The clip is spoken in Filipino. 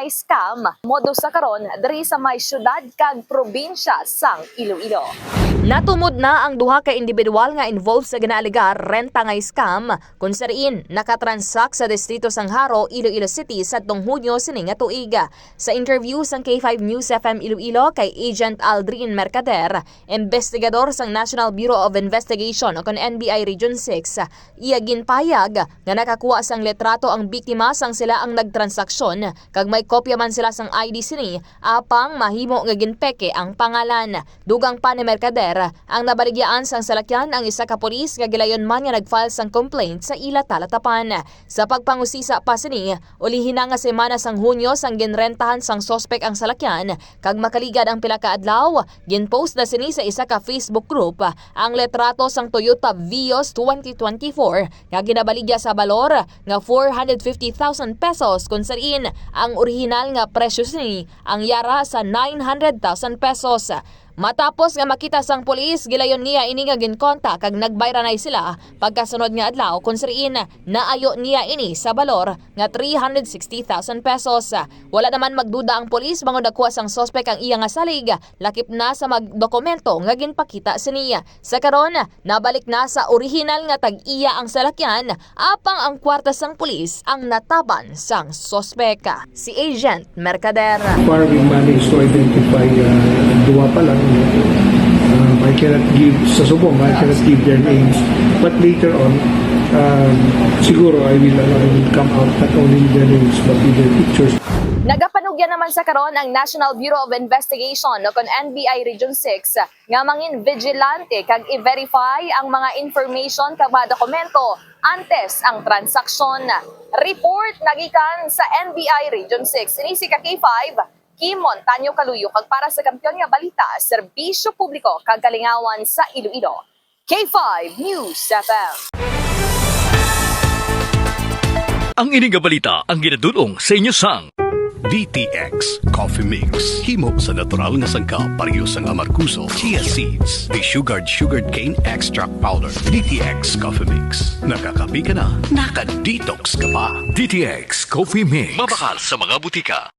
nga scam modo sa karon diri sa may syudad kag probinsya sang Iloilo. Natumod na ang duha ka individual nga involved sa ginaaligar renta nga scam kung sariin nakatransact sa distrito sang Haro, Iloilo City sa Hunyo sining nga tuig. Sa interview sang K5 News FM Iloilo kay Agent Aldrin Mercader, investigador sang National Bureau of Investigation o kon NBI Region 6, iya ginpayag nga nakakuha sang letrato ang biktima sang sila ang nagtransaksyon kag may kopya man sila sang ID sini apang mahimo nga ginpeke ang pangalan. Dugang pa ni Mercader ang nabaligyaan sang salakyan ang isa ka pulis nga gilayon man nga nagfile sang complaint sa ila talatapan. Sa pagpangusisa pa sini, ulihin na nga semana sang Hunyo sang ginrentahan sang sospek ang salakyan kag makaligad ang pila ka adlaw, ginpost na sini sa isa ka Facebook group ang letrato sang Toyota Vios 2024 nga ginabaligya sa balor nga 450,000 pesos kung sariin ang orihinal nga presyo sini ang yara sa 900,000 pesos. Matapos nga makita sang pulis, gilayon niya ini nga ginkontak kag nagbayra na sila pagkasunod nga adlaw kung sariin naayo niya ini sa balor nga 360,000 pesos. Wala naman magduda ang pulis bangod nakuha sang sospek ang iya nga salig, lakip na sa magdokumento nga ginpakita siniya. Sa karon, nabalik na sa orihinal nga tag-iya ang salakyan, apang ang kwarta sang pulis ang nataban sang sospek. Si Agent Mercader. Far we managed to identify duwa pa lang. I cannot give sa subong, I cannot give their names, but later on siguro I will come out not only with their names but with their pictures. Nagapanugya naman sa karon ang National Bureau of Investigation o kon NBI Region 6 nga mangin vigilante kag i-verify ang mga information kag mga dokumento antes ang transaksyon. Report nagikan sa NBI Region 6 ini si K5 Kimon Tanyo Kaluyo kag para sa kampiyon nga balita, serbisyo publiko kag kalingawan sa Iloilo. K5 News FM. Ang ining nga balita ang ginadulong sa inyo sang DTX Coffee Mix. Himo sa natural nga sangka pareho sang amarkuso, chia seeds, sugared cane extract powder. DTX Coffee Mix. Nakakapi ka na, naka-detox ka pa. DTX Coffee Mix. Mabakal sa mga butika.